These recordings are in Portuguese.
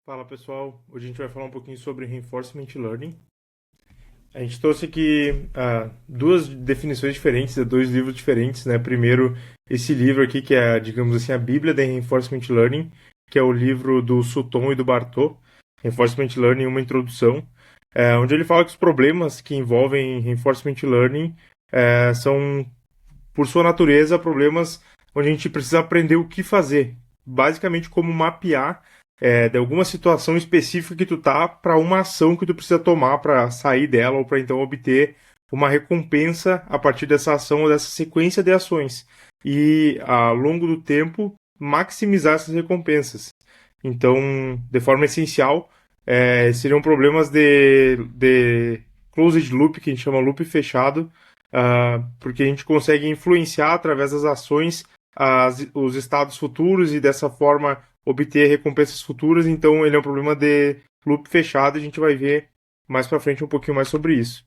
Fala pessoal, hoje a gente vai falar um pouquinho sobre Reinforcement Learning. A gente trouxe aqui duas definições diferentes, dois livros diferentes, né? Primeiro, esse livro aqui que é, digamos assim, a Bíblia de Reinforcement Learning, que é o livro do Sutton e do Bartow, Reinforcement Learning, uma introdução, onde ele fala que os problemas que envolvem Reinforcement Learning são, por sua natureza, problemas onde a gente precisa aprender o que fazer, basicamente como mapear de alguma situação específica que tu tá para uma ação que tu precisa tomar para sair dela ou para então obter uma recompensa a partir dessa ação ou dessa sequência de ações e ao longo do tempo maximizar essas recompensas. Então, de forma essencial, seriam problemas de closed loop, que a gente chama loop fechado, porque a gente consegue influenciar através das ações os estados futuros e dessa forma obter recompensas futuras. Então ele é um problema de loop fechado e a gente vai ver mais para frente um pouquinho mais sobre isso.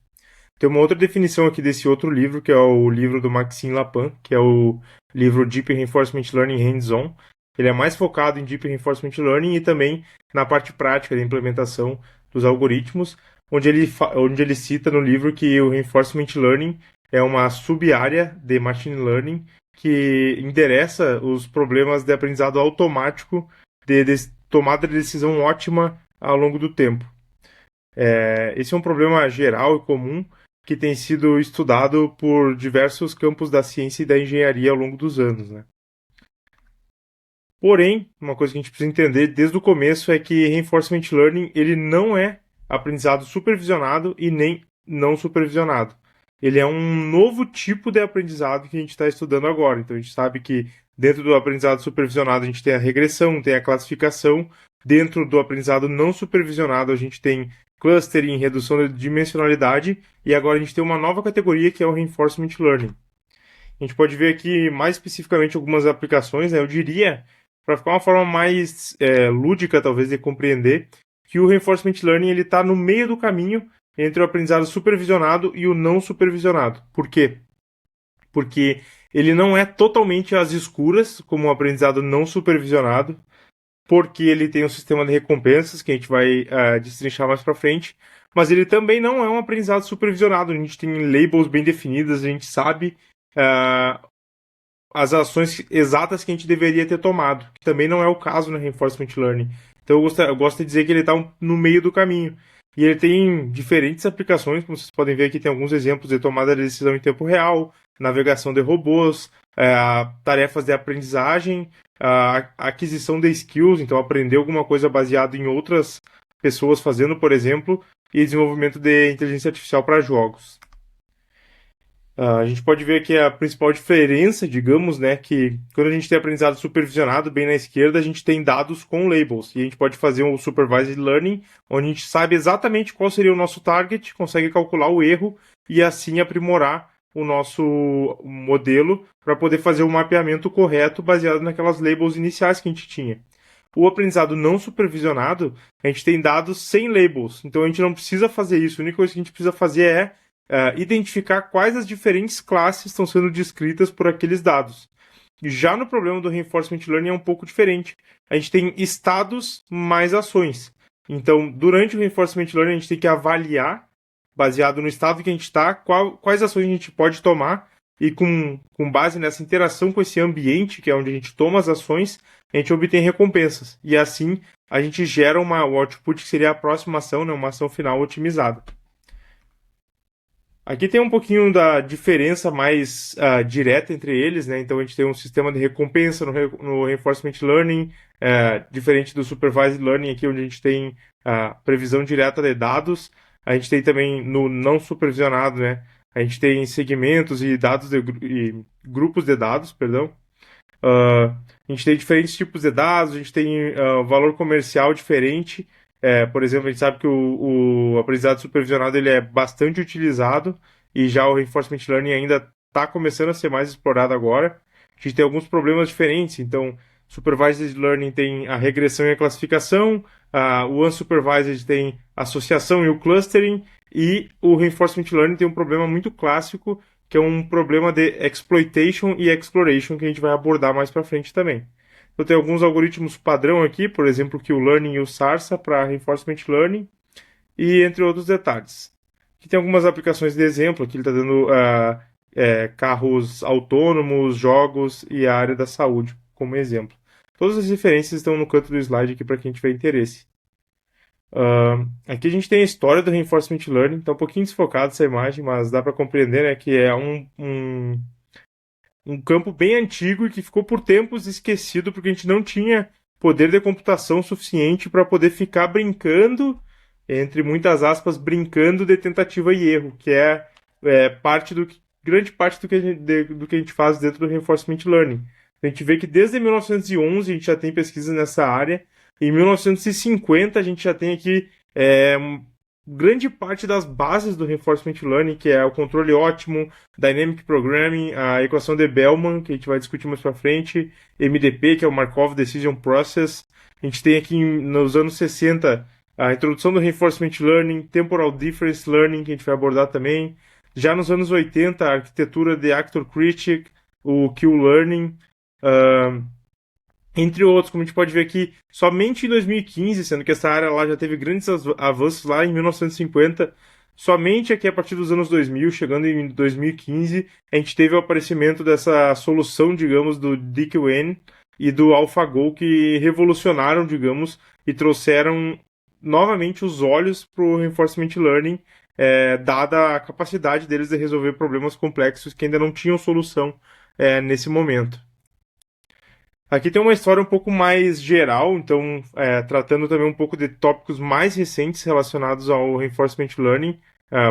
Tem uma outra definição aqui desse outro livro, que é o livro do Maxime Lapin, que é o livro Deep Reinforcement Learning Hands-On. Ele é mais focado em Deep Reinforcement Learning e também na parte prática da implementação dos algoritmos, onde ele cita no livro que o Reinforcement Learning é uma sub-área de Machine Learning que endereça os problemas de aprendizado automático de tomada de decisão ótima ao longo do tempo. Esse é um problema geral e comum que tem sido estudado por diversos campos da ciência e da engenharia ao longo dos anos, né? Porém, uma coisa que a gente precisa entender desde o começo é que Reinforcement Learning ele não é aprendizado supervisionado e nem não supervisionado. Ele é um novo tipo de aprendizado que a gente está estudando agora. Então a gente sabe que dentro do aprendizado supervisionado a gente tem a regressão, tem a classificação. Dentro do aprendizado não supervisionado a gente tem clustering, redução de dimensionalidade. E agora a gente tem uma nova categoria que é o Reinforcement Learning. A gente pode ver aqui mais especificamente algumas aplicações, né? Eu diria, para ficar uma forma mais lúdica talvez de compreender, que o Reinforcement Learning ele está no meio do caminho entre o aprendizado supervisionado e o não supervisionado. Por quê? Porque ele não é totalmente às escuras, como o aprendizado não supervisionado, porque ele tem um sistema de recompensas, que a gente vai destrinchar mais para frente, mas ele também não é um aprendizado supervisionado. A gente tem labels bem definidas, a gente sabe as ações exatas que a gente deveria ter tomado, que também não é o caso no Reinforcement Learning. Então eu gosto de dizer que ele está no meio do caminho. E ele tem diferentes aplicações, como vocês podem ver aqui, tem alguns exemplos de tomada de decisão em tempo real, navegação de robôs, tarefas de aprendizagem, aquisição de skills, então aprender alguma coisa baseado em outras pessoas fazendo, por exemplo, e desenvolvimento de inteligência artificial para jogos. A gente pode ver aqui a principal diferença, digamos, né, que quando a gente tem aprendizado supervisionado, bem na esquerda, a gente tem dados com labels, e a gente pode fazer um supervised learning, onde a gente sabe exatamente qual seria o nosso target, consegue calcular o erro e assim aprimorar o nosso modelo para poder fazer o mapeamento correto baseado naquelas labels iniciais que a gente tinha. O aprendizado não supervisionado, a gente tem dados sem labels, então a gente não precisa fazer isso, a única coisa que a gente precisa fazer é identificar quais as diferentes classes estão sendo descritas por aqueles dados. Já no problema do Reinforcement Learning é um pouco diferente. A gente tem estados mais ações. Então, durante o Reinforcement Learning, a gente tem que avaliar, baseado no estado que a gente está, quais ações a gente pode tomar e com base nessa interação com esse ambiente, que é onde a gente toma as ações, a gente obtém recompensas. E assim, a gente gera o output que seria a próxima ação, né, uma ação final otimizada. Aqui tem um pouquinho da diferença mais direta entre eles, né? Então a gente tem um sistema de recompensa no Reinforcement Learning, diferente do Supervised Learning aqui, onde a gente tem previsão direta de dados. A gente tem também no não supervisionado, né? A gente tem segmentos e dados e grupos de dados, perdão. A gente tem diferentes tipos de dados, a gente tem valor comercial diferente. Por exemplo, a gente sabe que o aprendizado supervisionado ele é bastante utilizado e já o Reinforcement Learning ainda está começando a ser mais explorado agora. A gente tem alguns problemas diferentes, então Supervised Learning tem a regressão e a classificação, o Unsupervised tem a associação e o clustering, e o Reinforcement Learning tem um problema muito clássico, que é um problema de exploitation e exploration, que a gente vai abordar mais para frente também. Eu tenho alguns algoritmos padrão aqui, por exemplo, o Q-Learning e o Sarsa para Reinforcement Learning, e entre outros detalhes. Aqui tem algumas aplicações de exemplo, aqui ele está dando carros autônomos, jogos e a área da saúde como exemplo. Todas as referências estão no canto do slide aqui para quem tiver interesse. Aqui a gente tem a história do Reinforcement Learning, está um pouquinho desfocado essa imagem, mas dá para compreender, né, que é um campo bem antigo e que ficou por tempos esquecido porque a gente não tinha poder de computação suficiente para poder ficar brincando, entre muitas aspas, brincando de tentativa e erro, que grande parte do que a gente faz dentro do Reinforcement Learning. A gente vê que desde 1911 a gente já tem pesquisas nessa área. Em 1950 a gente já tem aqui grande parte das bases do Reinforcement Learning, que é o controle ótimo, Dynamic Programming, a equação de Bellman, que a gente vai discutir mais para frente, MDP, que é o Markov Decision Process. A gente tem aqui nos anos 60 a introdução do Reinforcement Learning, Temporal Difference Learning, que a gente vai abordar também. Já nos anos 80, a arquitetura de Actor Critic, o Q-Learning, entre outros, como a gente pode ver aqui, somente em 2015, sendo que essa área lá já teve grandes avanços lá em 1950, somente aqui a partir dos anos 2000, chegando em 2015, a gente teve o aparecimento dessa solução, digamos, do DQN e do AlphaGo, que revolucionaram, digamos, e trouxeram novamente os olhos para o Reinforcement Learning, dada a capacidade deles de resolver problemas complexos que ainda não tinham solução nesse momento. Aqui tem uma história um pouco mais geral, então tratando também um pouco de tópicos mais recentes relacionados ao Reinforcement Learning,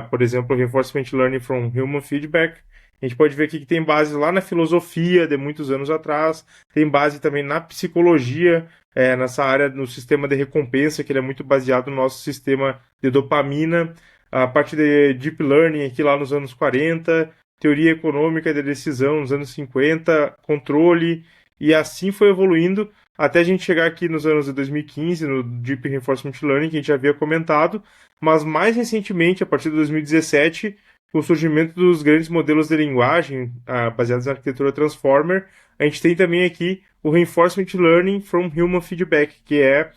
por exemplo, Reinforcement Learning from Human Feedback. A gente pode ver aqui que tem base lá na filosofia de muitos anos atrás, tem base também na psicologia, nessa área, no sistema de recompensa, que ele é muito baseado no nosso sistema de dopamina, a parte de Deep Learning aqui lá nos anos 40, teoria econômica de decisão nos anos 50, controle, e assim foi evoluindo até a gente chegar aqui nos anos de 2015, no Deep Reinforcement Learning, que a gente já havia comentado, mas mais recentemente, a partir de 2017, com o surgimento dos grandes modelos de linguagem baseados na arquitetura Transformer, a gente tem também aqui o Reinforcement Learning from Human Feedback, que é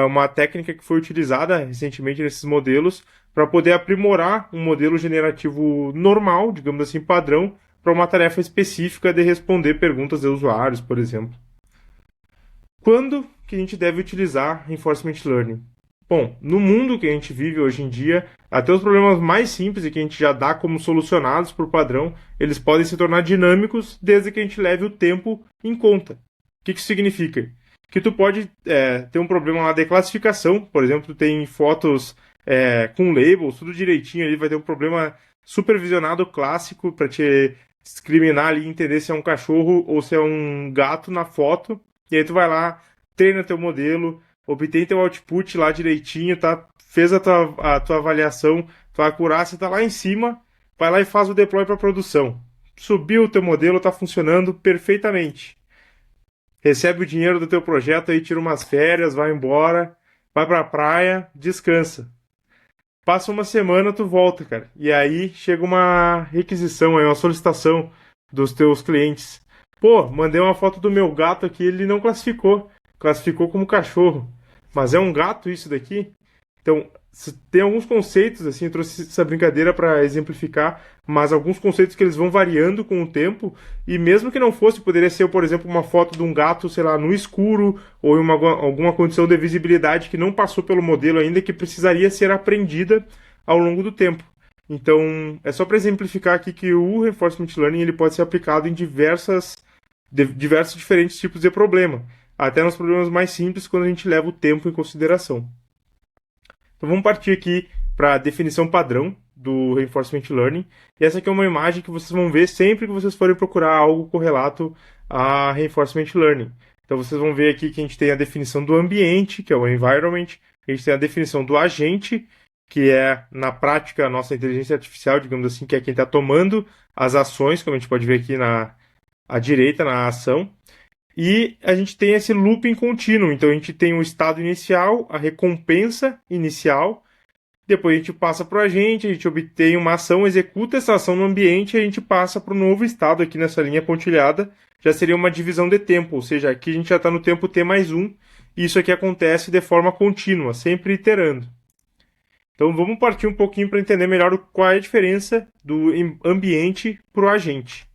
uma técnica que foi utilizada recentemente nesses modelos para poder aprimorar um modelo generativo normal, digamos assim, padrão, para uma tarefa específica de responder perguntas de usuários, por exemplo. Quando que a gente deve utilizar Reinforcement Learning? Bom, no mundo que a gente vive hoje em dia, até os problemas mais simples e que a gente já dá como solucionados por padrão, eles podem se tornar dinâmicos desde que a gente leve o tempo em conta. O que isso significa? Que tu pode ter um problema lá de classificação, por exemplo, tu tem fotos com labels, tudo direitinho ali, vai ter um problema supervisionado clássico para te discriminar ali, entender se é um cachorro ou se é um gato na foto, e aí tu vai lá, treina teu modelo, obtém teu output lá direitinho, tá? Fez a tua avaliação, tua acurácia tá lá em cima, vai lá e faz o deploy para produção. Subiu o teu modelo, tá funcionando perfeitamente. Recebe o dinheiro do teu projeto aí, tira umas férias, vai embora, vai pra praia, descansa. Passa uma semana, tu volta, cara. E aí chega uma requisição, uma solicitação dos teus clientes. Pô, mandei uma foto do meu gato aqui, ele não classificou. Classificou como cachorro. Mas é um gato isso daqui? Então, tem alguns conceitos, assim, eu trouxe essa brincadeira para exemplificar, mas alguns conceitos que eles vão variando com o tempo, e mesmo que não fosse, poderia ser, por exemplo, uma foto de um gato, sei lá, no escuro, ou em alguma condição de visibilidade que não passou pelo modelo ainda, que precisaria ser aprendida ao longo do tempo. Então, é só para exemplificar aqui que o Reinforcement Learning ele pode ser aplicado em diversos diferentes tipos de problema, até nos problemas mais simples, quando a gente leva o tempo em consideração. Então vamos partir aqui para a definição padrão do Reinforcement Learning. E essa aqui é uma imagem que vocês vão ver sempre que vocês forem procurar algo correlato a Reinforcement Learning. Então vocês vão ver aqui que a gente tem a definição do ambiente, que é o environment, a gente tem a definição do agente, que é, na prática, a nossa inteligência artificial, digamos assim, que é quem está tomando as ações, como a gente pode ver aqui à direita, na ação. E a gente tem esse looping contínuo. Então a gente tem o estado inicial, a recompensa inicial, depois a gente passa para o agente, a gente obtém uma ação, executa essa ação no ambiente e a gente passa para o novo estado aqui nessa linha pontilhada, já seria uma divisão de tempo, ou seja, aqui a gente já está no tempo t mais 1, e isso aqui acontece de forma contínua, sempre iterando. Então vamos partir um pouquinho para entender melhor qual é a diferença do ambiente para o agente.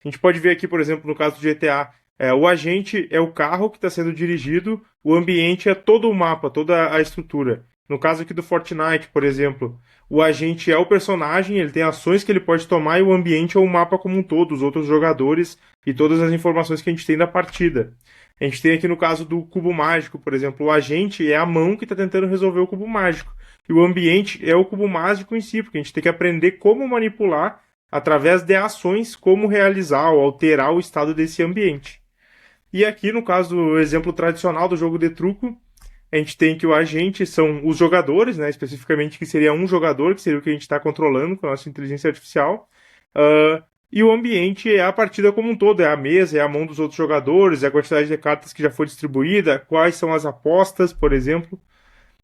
A gente pode ver aqui, por exemplo, no caso do GTA, o agente é o carro que está sendo dirigido, o ambiente é todo o mapa, toda a estrutura. No caso aqui do Fortnite, por exemplo, o agente é o personagem, ele tem ações que ele pode tomar e o ambiente é o mapa como um todo, os outros jogadores e todas as informações que a gente tem da partida. A gente tem aqui no caso do cubo mágico, por exemplo, o agente é a mão que está tentando resolver o cubo mágico. E o ambiente é o cubo mágico em si, porque a gente tem que aprender como manipular através de ações, como realizar ou alterar o estado desse ambiente. E aqui, no caso do exemplo tradicional do jogo de truco, a gente tem que o agente são os jogadores, né, especificamente que seria um jogador, que seria o que a gente está controlando com a nossa inteligência artificial. E o ambiente é a partida como um todo, é a mesa, é a mão dos outros jogadores, é a quantidade de cartas que já foi distribuída, quais são as apostas, por exemplo.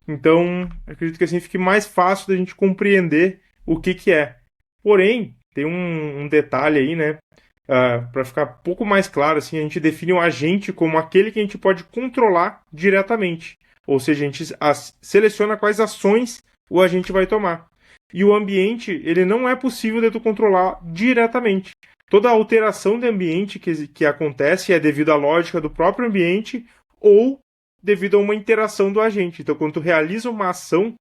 Então, acredito que assim fique mais fácil da gente compreender o que é. Porém, tem um detalhe aí, né? Para ficar um pouco mais claro, assim, a gente define o agente como aquele que a gente pode controlar diretamente. Ou seja, a gente seleciona quais ações o agente vai tomar. E o ambiente, ele não é possível de tu controlar diretamente. Toda alteração de ambiente que acontece é devido à lógica do próprio ambiente ou devido a uma interação do agente. Então, quando tu realiza uma ação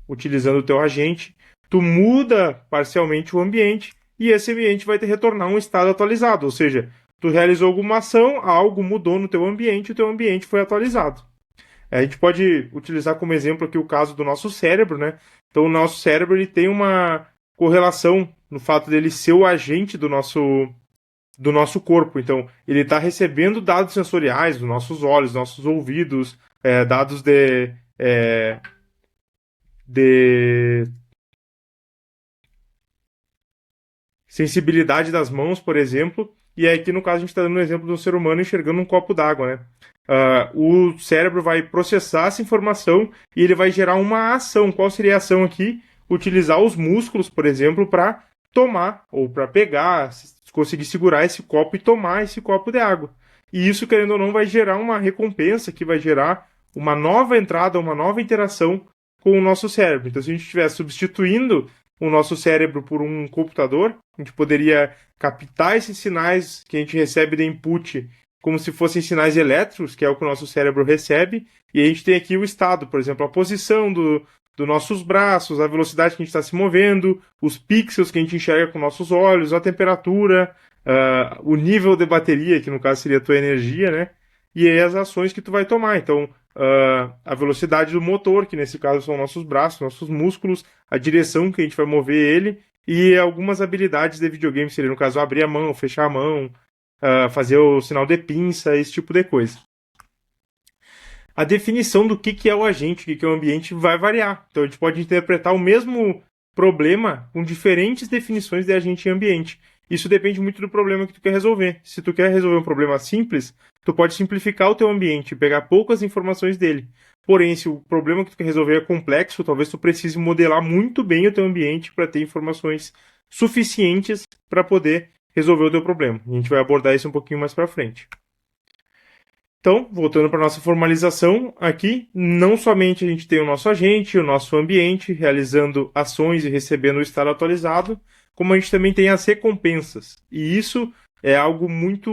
utilizando o teu agente, tu muda parcialmente o ambiente e esse ambiente vai te retornar um estado atualizado. Ou seja, tu realizou alguma ação, algo mudou no teu ambiente e o teu ambiente foi atualizado. A gente pode utilizar como exemplo aqui o caso do nosso cérebro, né? Então, o nosso cérebro ele tem uma correlação no fato dele ser o agente do nosso corpo. Então, ele está recebendo dados sensoriais dos nossos olhos, dos nossos ouvidos, dados de sensibilidade das mãos, por exemplo. E aqui, no caso, a gente está dando um exemplo de um ser humano enxergando um copo d'água, né? O cérebro vai processar essa informação e ele vai gerar uma ação. Qual seria a ação aqui? Utilizar os músculos, por exemplo, para tomar ou para pegar, conseguir segurar esse copo e tomar esse copo de água. E isso, querendo ou não, vai gerar uma recompensa que vai gerar uma nova entrada, uma nova interação com o nosso cérebro. Então, se a gente estiver substituindo o nosso cérebro por um computador, a gente poderia captar esses sinais que a gente recebe de input como se fossem sinais elétricos, que é o que o nosso cérebro recebe, e a gente tem aqui o estado, por exemplo, a posição dos nossos braços, a velocidade que a gente está se movendo, os pixels que a gente enxerga com nossos olhos, a temperatura, o nível de bateria, que no caso seria a tua energia, né? E aí as ações que tu vai tomar. Então, a velocidade do motor, que nesse caso são nossos braços, nossos músculos, a direção que a gente vai mover ele, e algumas habilidades de videogame, seria no caso abrir a mão, fechar a mão, fazer o sinal de pinça, esse tipo de coisa. A definição do que é o agente, o que é o ambiente, vai variar. Então a gente pode interpretar o mesmo problema com diferentes definições de agente e ambiente. Isso depende muito do problema que tu quer resolver. Se tu quer resolver um problema simples, tu pode simplificar o teu ambiente, pegar poucas informações dele. Porém, se o problema que tu quer resolver é complexo, talvez tu precise modelar muito bem o teu ambiente para ter informações suficientes para poder resolver o teu problema. A gente vai abordar isso um pouquinho mais para frente. Então, voltando para a nossa formalização, aqui não somente a gente tem o nosso agente, o nosso ambiente, realizando ações e recebendo o estado atualizado, como a gente também tem as recompensas. E isso é algo muito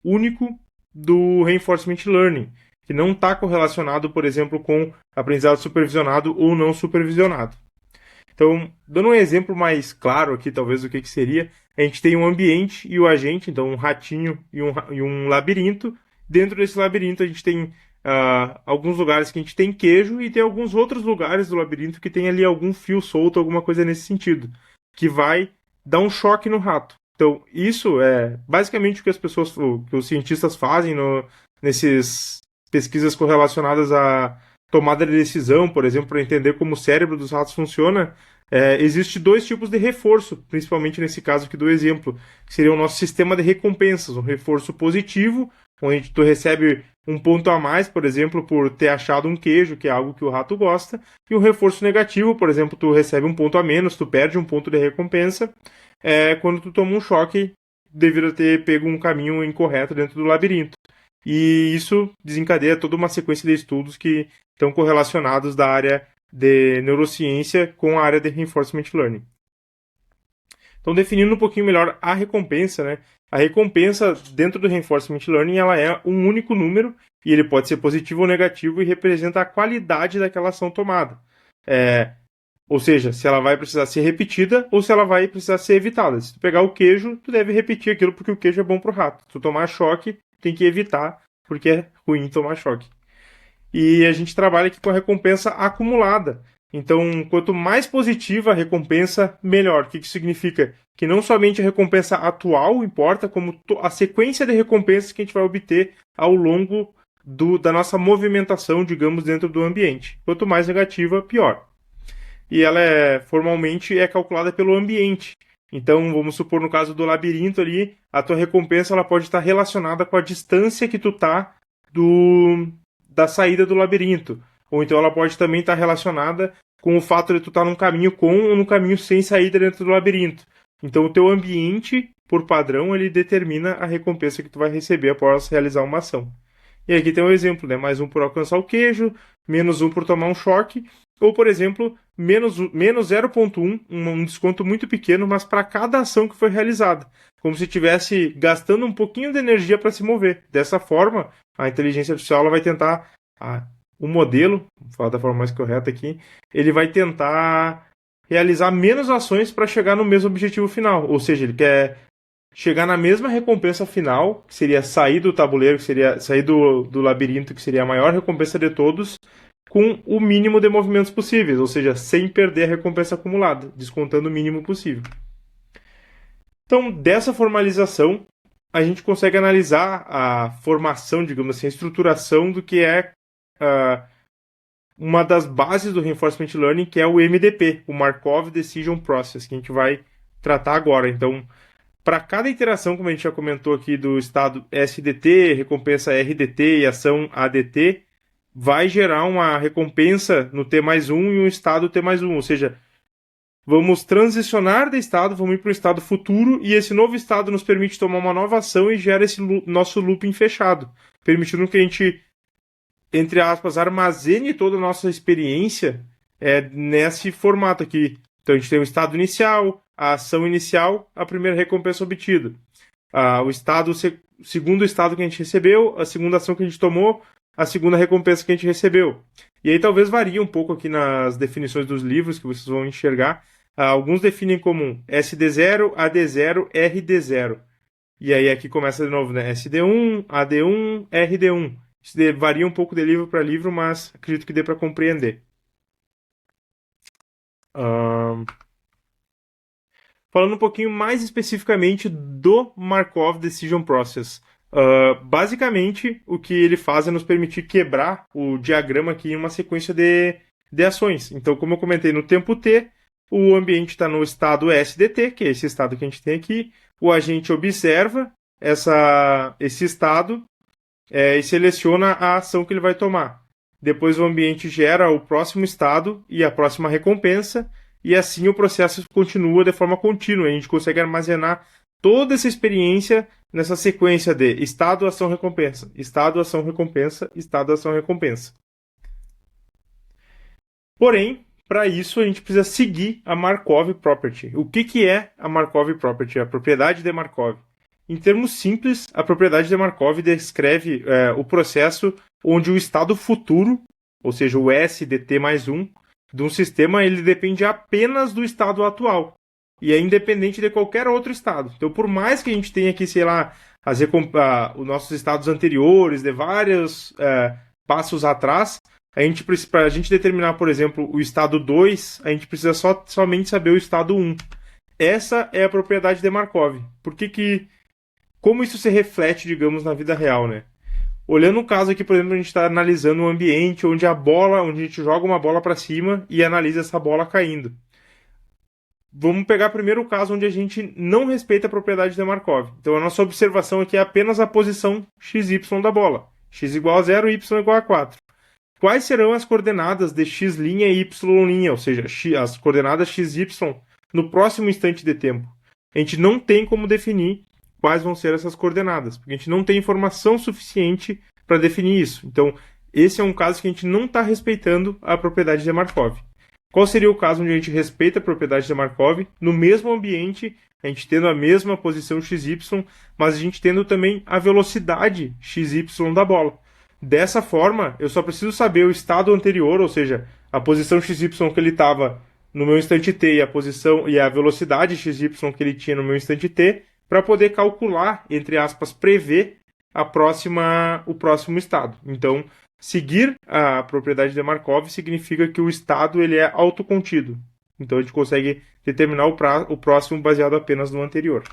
único do Reinforcement Learning, que não está correlacionado, por exemplo, com aprendizado supervisionado ou não supervisionado. Então, dando um exemplo mais claro aqui, talvez, do que seria, a gente tem um ambiente e o agente, então um ratinho e um labirinto. Dentro desse labirinto, a gente tem alguns lugares que a gente tem queijo e tem alguns outros lugares do labirinto que tem ali algum fio solto, alguma coisa nesse sentido, que vai dar um choque no rato. Então, isso é basicamente o que que os cientistas fazem nesses pesquisas correlacionadas à tomada de decisão, por exemplo, para entender como o cérebro dos ratos funciona. Existe dois tipos de reforço, principalmente nesse caso aqui do exemplo, que seria o nosso sistema de recompensas, um reforço positivo, onde tu recebe um ponto a mais, por exemplo, por ter achado um queijo, que é algo que o rato gosta, e um reforço negativo, por exemplo, tu recebe um ponto a menos, tu perde um ponto de recompensa, quando tu toma um choque devido a ter pego um caminho incorreto dentro do labirinto. E isso desencadeia toda uma sequência de estudos que estão correlacionados da área de neurociência com a área de reinforcement learning. Então, definindo um pouquinho melhor a recompensa, né? A recompensa dentro do reinforcement learning ela é um único número e ele pode ser positivo ou negativo e representa a qualidade daquela ação tomada. Ou seja, se ela vai precisar ser repetida ou se ela vai precisar ser evitada. Se tu pegar o queijo, tu deve repetir aquilo porque o queijo é bom pro rato. Se tu tomar choque, tem que evitar porque é ruim tomar choque. E a gente trabalha aqui com a recompensa acumulada. Então, quanto mais positiva a recompensa, melhor. O que isso significa? Que não somente a recompensa atual importa, como a sequência de recompensas que a gente vai obter ao longo da nossa movimentação, digamos, dentro do ambiente. Quanto mais negativa, pior. E ela formalmente é calculada pelo ambiente. Então, vamos supor, no caso do labirinto ali, a tua recompensa ela pode estar relacionada com a distância que tu tá da saída do labirinto. Ou então ela pode também estar relacionada com o fato de tu estar num caminho com ou num caminho sem saída dentro do labirinto. Então o teu ambiente, por padrão, ele determina a recompensa que tu vai receber após realizar uma ação. E aqui tem um exemplo, né? Mais um por alcançar o queijo, menos um por tomar um choque, ou, por exemplo, menos 0,1, um desconto muito pequeno, mas para cada ação que foi realizada. Como se estivesse gastando um pouquinho de energia para se mover. Dessa forma, a inteligência artificial ela vai tentar... o modelo, vou falar da forma mais correta aqui, ele vai tentar realizar menos ações para chegar no mesmo objetivo final. Ou seja, ele quer chegar na mesma recompensa final, que seria sair do tabuleiro, que seria sair do labirinto, que seria a maior recompensa de todos, com o mínimo de movimentos possíveis, ou seja, sem perder a recompensa acumulada, descontando o mínimo possível. Então, dessa formalização, a gente consegue analisar a formação, digamos assim, a estruturação do que é uma das bases do Reinforcement Learning, que é o MDP, o Markov Decision Process, que a gente vai tratar agora. Então, para cada iteração, como a gente já comentou aqui, do estado SDT, recompensa RDT e ação ADT, vai gerar uma recompensa no T mais 1 e um estado T mais 1, ou seja, vamos transicionar de estado, vamos ir para um estado futuro e esse novo estado nos permite tomar uma nova ação e gera esse nosso looping fechado, permitindo que a gente, entre aspas, armazene toda a nossa experiência nesse formato aqui. Então a gente tem o estado inicial, a ação inicial, a primeira recompensa obtida. O segundo estado que a gente recebeu, a segunda ação que a gente tomou, a segunda recompensa que a gente recebeu. E aí talvez varie um pouco aqui nas definições dos livros que vocês vão enxergar. Alguns definem como SD0, AD0, RD0. E aí aqui começa de novo, né? SD1, AD1, RD1. Isso varia um pouco de livro para livro, mas acredito que dê para compreender. Falando um pouquinho mais especificamente do Markov Decision Process. Basicamente, o que ele faz é nos permitir quebrar o diagrama aqui em uma sequência de ações. Então, como eu comentei, no tempo T, o ambiente está no estado SDT, que é esse estado que a gente tem aqui. O agente observa esse estado e seleciona a ação que ele vai tomar. Depois o ambiente gera o próximo estado e a próxima recompensa, e assim o processo continua de forma contínua. A gente consegue armazenar toda essa experiência nessa sequência de estado, ação, recompensa, estado, ação, recompensa, estado, ação, recompensa. Porém, para isso a gente precisa seguir a Markov Property. O que é a Markov Property? A propriedade de Markov. Em termos simples, a propriedade de Markov descreve o processo onde o estado futuro, ou seja, o SDT mais 1, de um sistema, ele depende apenas do estado atual. E é independente de qualquer outro estado. Então, por mais que a gente tenha aqui, sei lá, os nossos estados anteriores, de vários passos atrás, para a gente determinar, por exemplo, o estado 2, a gente precisa somente saber o estado 1. Essa é a propriedade de Markov. Como isso se reflete, digamos, na vida real, né? Olhando um caso aqui, por exemplo, a gente está analisando um ambiente onde a gente joga uma bola para cima e analisa essa bola caindo. Vamos pegar primeiro o caso onde a gente não respeita a propriedade de Markov. Então a nossa observação aqui é apenas a posição XY da bola. X igual a 0, Y igual a 4. Quais serão as coordenadas de X' e Y', ou seja, as coordenadas XY no próximo instante de tempo? A gente não tem como definir quais vão ser essas coordenadas, porque a gente não tem informação suficiente para definir isso. Então, esse é um caso que a gente não está respeitando a propriedade de Markov. Qual seria o caso onde a gente respeita a propriedade de Markov no mesmo ambiente, a gente tendo a mesma posição xy, mas a gente tendo também a velocidade xy da bola? Dessa forma, eu só preciso saber o estado anterior, ou seja, a posição xy que ele estava no meu instante t e a posição e a velocidade xy que ele tinha no meu instante t, para poder calcular, entre aspas, prever o próximo estado. Então, seguir a propriedade de Markov significa que o estado ele é autocontido. Então, a gente consegue determinar o próximo baseado apenas no anterior.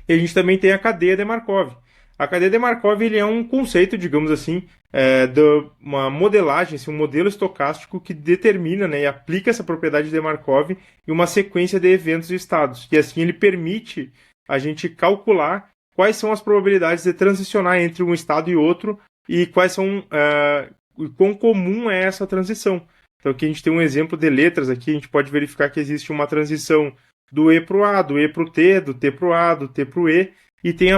E a gente também tem a cadeia de Markov. A cadeia de Markov ele é um conceito, digamos assim, de uma modelagem, assim, um modelo estocástico que determina, né, e aplica essa propriedade de Markov em uma sequência de eventos e estados. E assim ele permite a gente calcular quais são as probabilidades de transicionar entre um estado e outro e quais são quão comum é essa transição. Então aqui a gente tem um exemplo de letras, aqui a gente pode verificar que existe uma transição do E para o A, do E para o T, do T para o A, do T para o E, e tem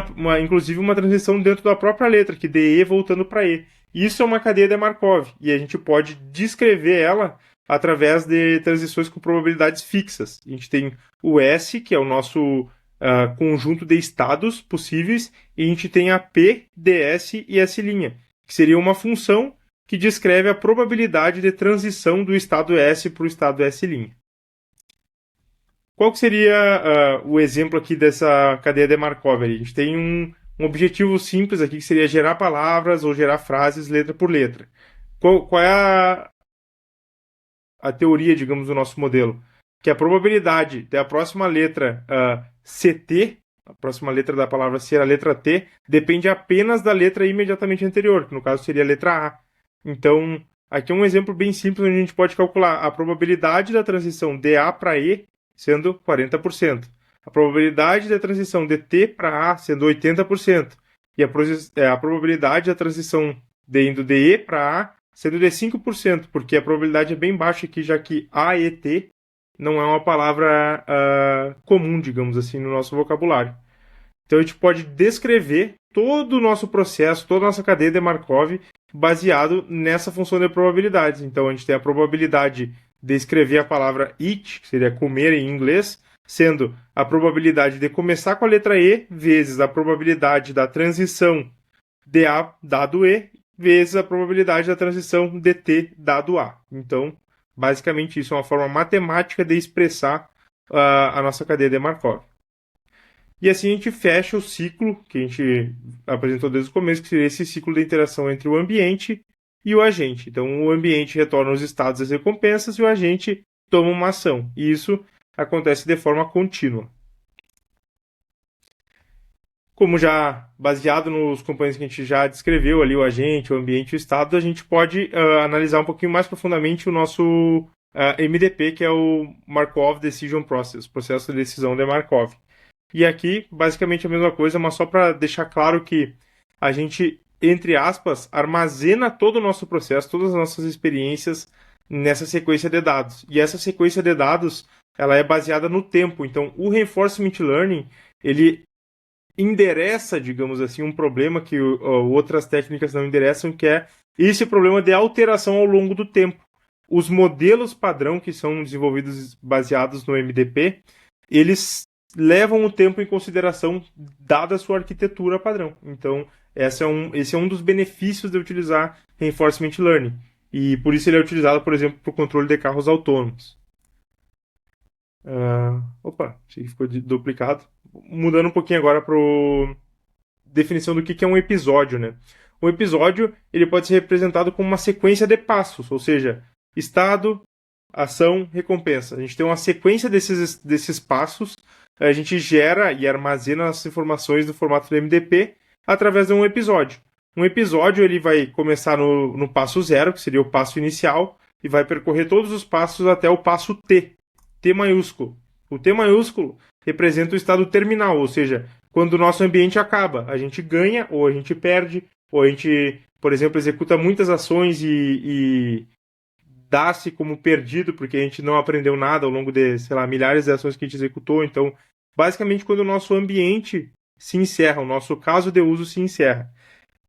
inclusive uma transição dentro da própria letra, que de E voltando para E. Isso é uma cadeia de Markov, e a gente pode descrever ela através de transições com probabilidades fixas. A gente tem o S, que é o nosso conjunto de estados possíveis, e a gente tem a P, ds e S', que seria uma função que descreve a probabilidade de transição do estado S para o estado S'. Qual que seria o exemplo aqui dessa cadeia de Markov? A gente tem um objetivo simples aqui, que seria gerar palavras ou gerar frases letra por letra. Qual é a teoria, digamos, do nosso modelo? Que a probabilidade da próxima letra CT, a próxima letra da palavra ser a letra T, depende apenas da letra imediatamente anterior, que no caso seria a letra A. Então, aqui é um exemplo bem simples onde a gente pode calcular a probabilidade da transição de A para E sendo 40%. A probabilidade da transição de T para A sendo 80%. E a probabilidade da transição indo de E para A sendo de 5%, porque a probabilidade é bem baixa aqui, já que A e T não é uma palavra comum, digamos assim, no nosso vocabulário. Então a gente pode descrever todo o nosso processo, toda a nossa cadeia de Markov baseado nessa função de probabilidades. Então a gente tem a probabilidade de escrever a palavra eat, que seria comer em inglês, sendo a probabilidade de começar com a letra E vezes a probabilidade da transição de A dado E vezes a probabilidade da transição de T dado A. Então, basicamente isso é uma forma matemática de expressar a nossa cadeia de Markov. E assim a gente fecha o ciclo que a gente apresentou desde o começo, que seria esse ciclo de interação entre o ambiente e o agente. Então, o ambiente retorna os estados das recompensas e o agente toma uma ação. E isso acontece de forma contínua. Como já baseado nos componentes que a gente já descreveu ali, o agente, o ambiente e o estado, a gente pode analisar um pouquinho mais profundamente o nosso MDP, que é o Markov Decision Process, processo de decisão de Markov. E aqui, basicamente a mesma coisa, mas só para deixar claro que a gente, entre aspas, armazena todo o nosso processo, todas as nossas experiências nessa sequência de dados. E essa sequência de dados, ela é baseada no tempo. Então, o Reinforcement Learning, ele endereça, digamos assim, um problema que outras técnicas não endereçam, que é esse problema de alteração ao longo do tempo. Os modelos padrão que são desenvolvidos baseados no MDP, eles levam o tempo em consideração, dada a sua arquitetura padrão. Então, esse é um dos benefícios de utilizar Reinforcement Learning. E por isso ele é utilizado, por exemplo, para o controle de carros autônomos. Opa, achei que ficou duplicado. Mudando um pouquinho agora para a definição do que é um episódio, né? Um episódio ele pode ser representado como uma sequência de passos, ou seja, estado, ação, recompensa. A gente tem uma sequência desses passos, a gente gera e armazena as informações do formato do MDP através de um episódio. Um episódio ele vai começar no passo 0, que seria o passo inicial, e vai percorrer todos os passos até o passo T, T maiúsculo. O T maiúsculo representa o estado terminal, ou seja, quando o nosso ambiente acaba, a gente ganha ou a gente perde, ou a gente, por exemplo, executa muitas ações e dá-se como perdido porque a gente não aprendeu nada ao longo de, sei lá, milhares de ações que a gente executou. Então, basicamente quando o nosso ambiente se encerra, o nosso caso de uso se encerra.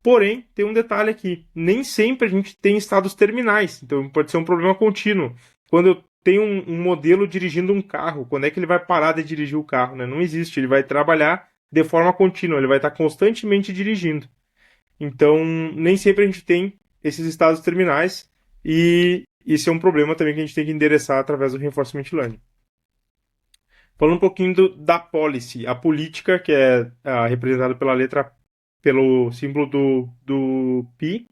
Porém, tem um detalhe aqui, nem sempre a gente tem estados terminais, então pode ser um problema contínuo. Quando eu tenho um modelo dirigindo um carro, quando é que ele vai parar de dirigir o carro? Né? Não existe, ele vai trabalhar de forma contínua, ele vai estar constantemente dirigindo. Então, nem sempre a gente tem esses estados terminais e isso é um problema também que a gente tem que endereçar através do Reinforcement Learning. Falando um pouquinho da policy, a política, que é representada pela letra, pelo símbolo do pi,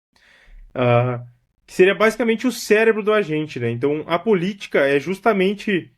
que seria basicamente o cérebro do agente, né? Então, a política é justamente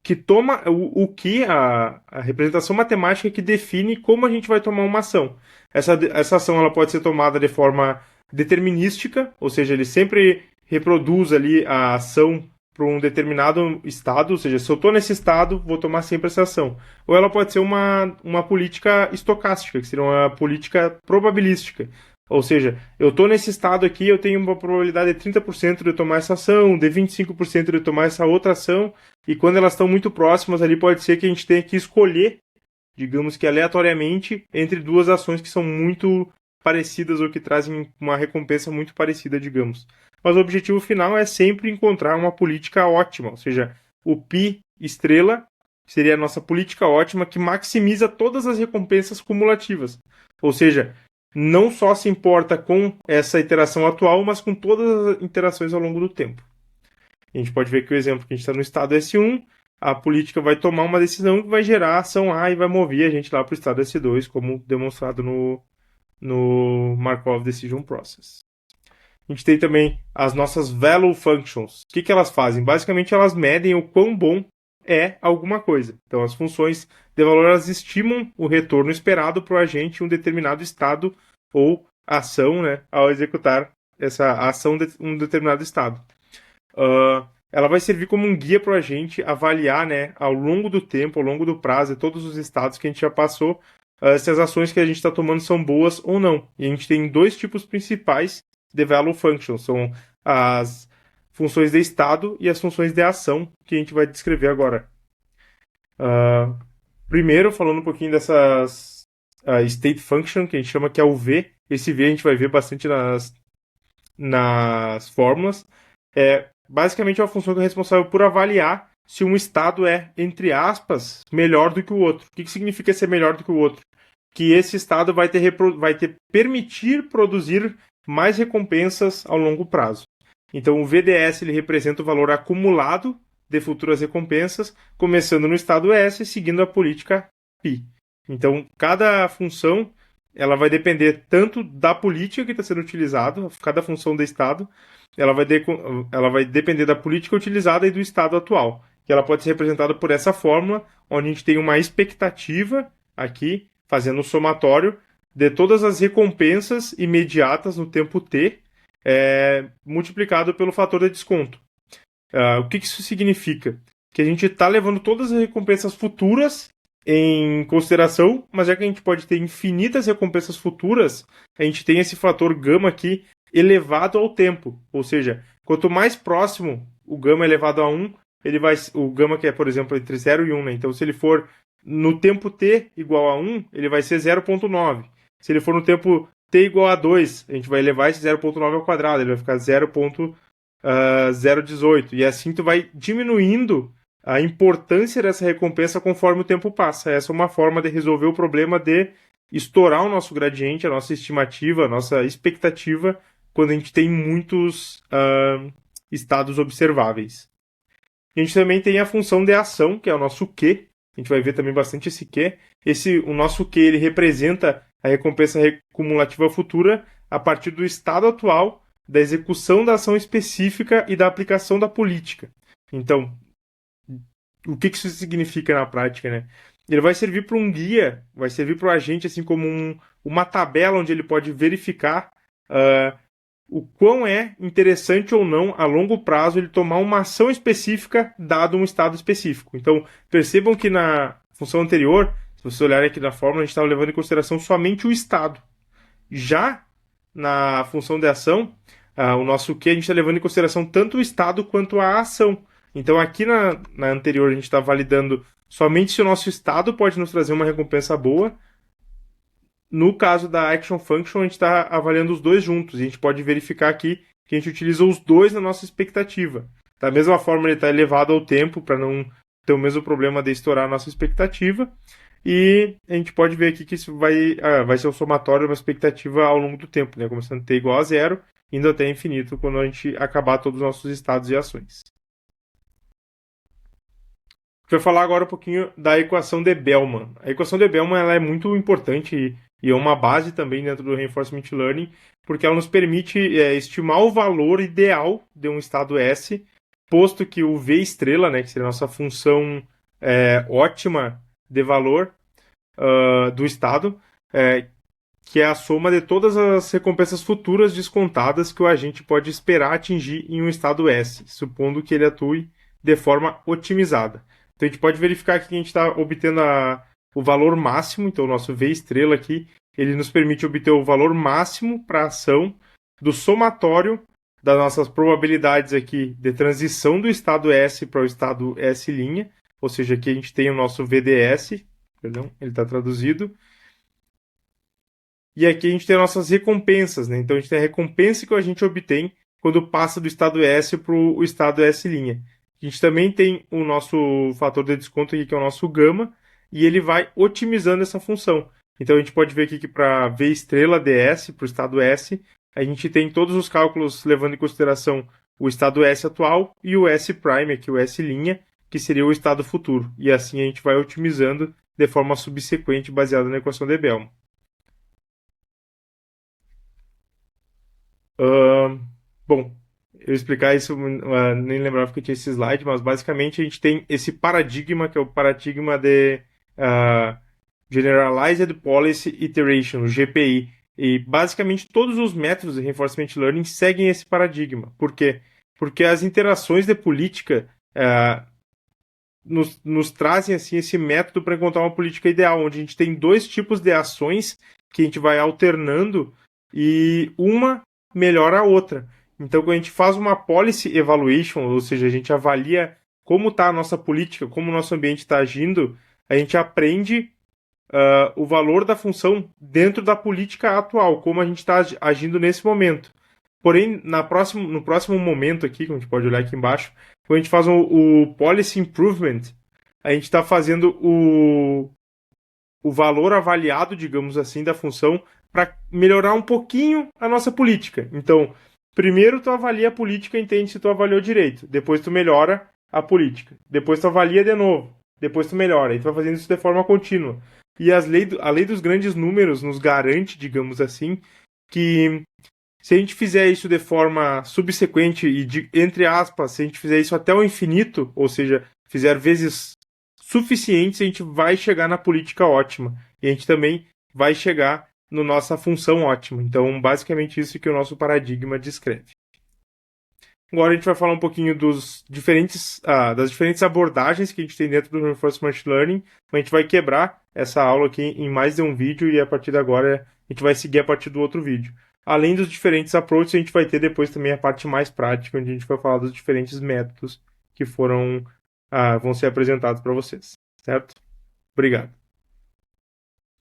que toma o que a representação matemática que define como a gente vai tomar uma ação. Essa ação ela pode ser tomada de forma determinística, ou seja, ele sempre reproduz ali a ação para um determinado estado, ou seja, se eu estou nesse estado, vou tomar sempre essa ação. Ou ela pode ser uma política estocástica, que seria uma política probabilística. Ou seja, eu estou nesse estado aqui, eu tenho uma probabilidade de 30% de tomar essa ação, de 25% de tomar essa outra ação, e quando elas estão muito próximas ali, pode ser que a gente tenha que escolher, digamos que aleatoriamente, entre duas ações que são muito parecidas ou que trazem uma recompensa muito parecida, digamos. Mas o objetivo final é sempre encontrar uma política ótima, ou seja, o π estrela seria a nossa política ótima que maximiza todas as recompensas cumulativas. Ou seja, não só se importa com essa iteração atual, mas com todas as interações ao longo do tempo. A gente pode ver que o exemplo que a gente está no estado S1, a política vai tomar uma decisão que vai gerar a ação A e vai mover a gente lá para o estado S2, como demonstrado no Markov Decision Process. A gente tem também as nossas value functions. O que elas fazem? Basicamente, elas medem o quão bom é alguma coisa. Então, as funções de valor elas estimam o retorno esperado para o agente em um determinado estado ou ação, né, ao executar essa ação de um determinado estado. Ela vai servir como um guia para o agente avaliar, né, ao longo do tempo, ao longo do prazo, de todos os estados que a gente já passou, se as ações que a gente está tomando são boas ou não. E a gente tem dois tipos principais de value functions, são as funções de estado e as funções de ação, que a gente vai descrever agora. Primeiro, falando um pouquinho dessas state function, que a gente chama que é o V. Esse V a gente vai ver bastante nas fórmulas. Basicamente é uma função que é responsável por avaliar se um estado é, entre aspas, melhor do que o outro. O que significa ser melhor do que o outro? Que esse estado vai permitir produzir mais recompensas ao longo prazo. Então o VDS ele representa o valor acumulado de futuras recompensas, começando no estado S e seguindo a política π. Então cada função ela vai depender tanto da política que está sendo utilizada, cada função de estado, ela vai depender da política utilizada e do estado atual, que ela pode ser representada por essa fórmula, onde a gente tem uma expectativa aqui, fazendo o somatório de todas as recompensas imediatas no tempo t, multiplicado pelo fator de desconto. O que isso significa? Que a gente está levando todas as recompensas futuras em consideração, mas já que a gente pode ter infinitas recompensas futuras, a gente tem esse fator gama aqui elevado ao tempo. Ou seja, quanto mais próximo o gama elevado a 1, o gama que é, por exemplo, entre 0 e 1, né? Então se ele for no tempo t igual a 1, ele vai ser 0,9. Se ele for no tempo t igual a 2, a gente vai elevar esse 0,9 ao quadrado, ele vai ficar 0,018. E assim tu vai diminuindo a importância dessa recompensa conforme o tempo passa. Essa é uma forma de resolver o problema de estourar o nosso gradiente, a nossa estimativa, a nossa expectativa, quando a gente tem muitos estados observáveis. A gente também tem a função de ação, que é o nosso Q. A gente vai ver também bastante esse Q. O nosso Q ele representa a recompensa cumulativa futura a partir do estado atual, da execução da ação específica e da aplicação da política. Então, o que isso significa na prática, né? Ele vai servir para um guia, vai servir para o agente assim como uma tabela onde ele pode verificar o quão é interessante ou não a longo prazo ele tomar uma ação específica dado um estado específico. Então, percebam que na função anterior, se vocês olharem aqui na fórmula, a gente estava levando em consideração somente o estado. Já na função de ação, o nosso Q, a gente está levando em consideração tanto o estado quanto a ação. Então aqui na anterior a gente está validando somente se o nosso estado pode nos trazer uma recompensa boa. No caso da Action Function, a gente está avaliando os dois juntos. E a gente pode verificar aqui que a gente utiliza os dois na nossa expectativa. Da mesma forma, ele está elevado ao tempo para não ter o mesmo problema de estourar a nossa expectativa. E a gente pode ver aqui que isso vai ser o somatório de uma expectativa ao longo do tempo, né? Começando a ter igual a zero, indo até infinito quando a gente acabar todos os nossos estados e ações. A gente vai falar agora um pouquinho da equação de Bellman. A equação de Bellman ela é muito importante e é uma base também dentro do Reinforcement Learning, porque ela nos permite estimar o valor ideal de um estado S, posto que o V estrela, né, que seria a nossa função ótima de valor do estado, que é a soma de todas as recompensas futuras descontadas que o agente pode esperar atingir em um estado S, supondo que ele atue de forma otimizada. Então a gente pode verificar aqui que a gente está obtendo o valor máximo, então o nosso V estrela aqui, ele nos permite obter o valor máximo para a ação do somatório das nossas probabilidades aqui de transição do estado S para o estado S', ou seja, aqui a gente tem o nosso VDS, perdão, ele está traduzido. E aqui a gente tem as nossas recompensas, né? Então a gente tem a recompensa que a gente obtém quando passa do estado S para o estado S'. A gente também tem o nosso fator de desconto aqui, que é o nosso gama, e ele vai otimizando essa função. Então a gente pode ver aqui que para V estrela ds, para o estado S, a gente tem todos os cálculos levando em consideração o estado S atual e o S', aqui o S', que seria o estado futuro. E assim a gente vai otimizando de forma subsequente baseada na equação de Bellman. Bom, eu explicar isso, nem lembrava que eu tinha esse slide, mas basicamente a gente tem esse paradigma, que é o paradigma de Generalized Policy Iteration, o GPI. E basicamente todos os métodos de Reinforcement Learning seguem esse paradigma. Por quê? Porque as interações de política nos trazem assim, esse método para encontrar uma política ideal, onde a gente tem dois tipos de ações que a gente vai alternando e uma melhora a outra. Então, quando a gente faz uma policy evaluation, ou seja, a gente avalia como está a nossa política, como o nosso ambiente está agindo, a gente aprende o valor da função dentro da política atual, como a gente está agindo nesse momento. Porém, no próximo momento aqui, como a gente pode olhar aqui embaixo, quando a gente faz o Policy Improvement, a gente está fazendo o valor avaliado, digamos assim, da função para melhorar um pouquinho a nossa política. Então, primeiro tu avalia a política e entende se tu avaliou direito. Depois tu melhora a política. Depois tu avalia de novo. Depois tu melhora. E tu vai fazendo isso de forma contínua. E a lei dos grandes números nos garante, digamos assim, que se a gente fizer isso de forma subsequente e, entre aspas, se a gente fizer isso até o infinito, ou seja, fizer vezes suficientes, a gente vai chegar na política ótima. E a gente também vai chegar na nossa função ótima. Então, basicamente isso que o nosso paradigma descreve. Agora a gente vai falar um pouquinho das diferentes abordagens que a gente tem dentro do Reinforcement Learning. A gente vai quebrar essa aula aqui em mais de um vídeo e a partir de agora a gente vai seguir a partir do outro vídeo. Além dos diferentes approaches, a gente vai ter depois também a parte mais prática, onde a gente vai falar dos diferentes métodos que vão ser apresentados para vocês, certo? Obrigado.